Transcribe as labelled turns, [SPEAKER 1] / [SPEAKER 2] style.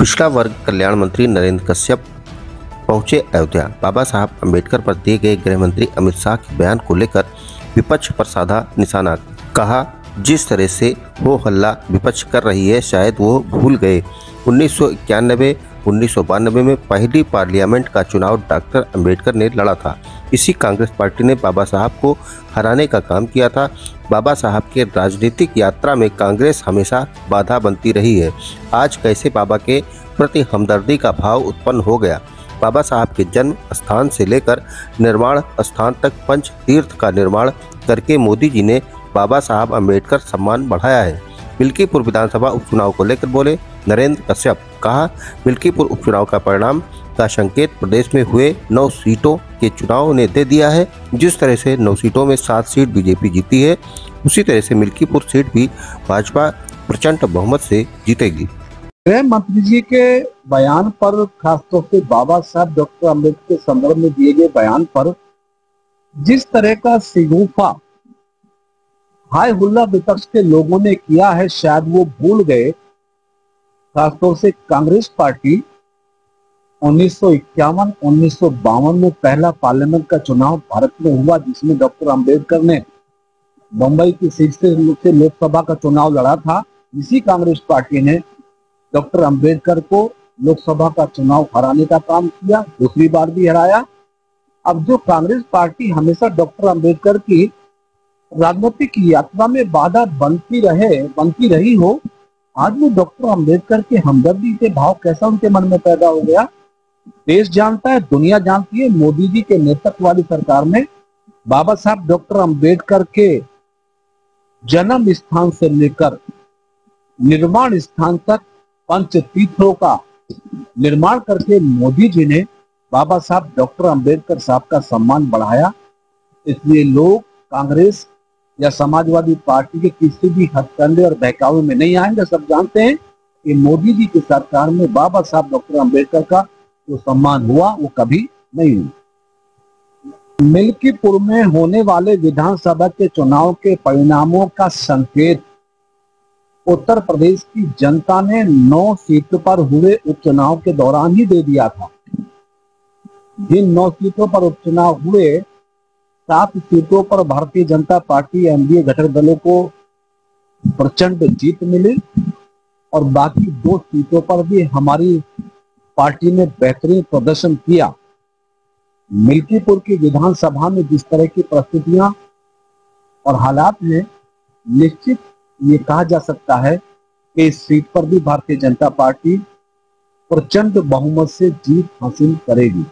[SPEAKER 1] पिछड़ा वर्ग कल्याण मंत्री नरेंद्र कश्यप पहुंचे अयोध्या। बाबा साहब अम्बेडकर पर दिए गए गृह मंत्री अमित शाह के बयान को लेकर विपक्ष पर साधा निशाना। कहा, जिस तरह से हो हल्ला विपक्ष कर रही है, शायद वो भूल गए 1991-1992 में पहली पार्लियामेंट का चुनाव डॉक्टर अम्बेडकर ने लड़ा था। इसी कांग्रेस पार्टी ने बाबा साहब को हराने का काम किया था। बाबा साहब के राजनीतिक यात्रा में कांग्रेस हमेशा बाधा बनती रही है। आज कैसे बाबा के प्रति हमदर्दी का भाव उत्पन्न हो गया। बाबा साहब के जन्म स्थान से लेकर निर्माण स्थान तक पंच तीर्थ का निर्माण करके मोदी जी ने बाबा साहब अम्बेडकर सम्मान बढ़ाया है। मिल्कीपुर विधानसभा उपचुनाव को लेकर बोले नरेंद्र कश्यप। कहा, मिल्कीपुर उपचुनाव का परिणाम का संकेत प्रदेश में हुए 9 सीटों के चुनाव ने दे दिया है। जिस तरह से 9 सीटों में 7 सीट बीजेपी जीती है, उसी तरह से मिल्कीपुर सीट भी भाजपा प्रचंड बहुमत से जीतेगी।
[SPEAKER 2] गृह मंत्री जी के बयान पर, खासतौर से बाबा साहब डॉक्टर अम्बेडकर के संदर्भ में दिए गए बयान पर जिस तरह का सिगूफा हाय हुल्ला विपक्ष के लोगों ने किया है, शायद वो भूल गए। खासतौर से कांग्रेस पार्टी 1951-1952 में पहला पार्लियामेंट का चुनाव भारत में हुआ, जिसमें डॉक्टर अम्बेडकर ने बंबई की सीट से लोकसभा का चुनाव लड़ा था। इसी कांग्रेस पार्टी ने डॉक्टर अम्बेडकर को लोकसभा का चुनाव हराने का काम किया, दूसरी बार भी हराया। अब जो कांग्रेस पार्टी हमेशा डॉक्टर अम्बेडकर की राजनीतिक यात्रा में बाधा बनती रही हो, आज वो डॉक्टर अम्बेडकर के हमदर्दी के भाव कैसा उनके मन में पैदा हो गया। देश जानता है, दुनिया जानती है, मोदी जी के नेतृत्व वाली सरकार में बाबा साहब डॉक्टर अम्बेडकर के जन्म स्थान से लेकर निर्माण स्थान तक पंच तीर्थों का निर्माण करके मोदी जी ने बाबा साहब डॉक्टर अम्बेडकर साहब का सम्मान बढ़ाया। इसलिए लोग कांग्रेस या समाजवादी पार्टी के किसी भी हथकंडे और बहकावे में नहीं आएंगे। सब जानते हैं कि मोदी जी की सरकार में बाबा साहब डॉक्टर अम्बेडकर का जो सम्मान हुआ वो कभी नहीं हुआ। मिल्कीपुर में होने वाले विधानसभा के चुनाव के परिणामों का संकेत उत्तर प्रदेश की जनता ने 9 सीटों पर हुए उपचुनाव के दौरान ही दे दिया था। जिन 9 सीटों पर उपचुनाव हुए, 7 सीटों पर भारतीय जनता पार्टी एनडीए घटक दलों को प्रचंड जीत मिली और बाकी 2 सीटों पर भी हमारी पार्टी ने बेहतरीन प्रदर्शन किया। मिल्कीपुर की विधानसभा में जिस तरह की परिस्थितियां और हालात हैं, निश्चित ये कहा जा सकता है कि इस सीट पर भी भारतीय जनता पार्टी प्रचंड बहुमत से जीत हासिल करेगी।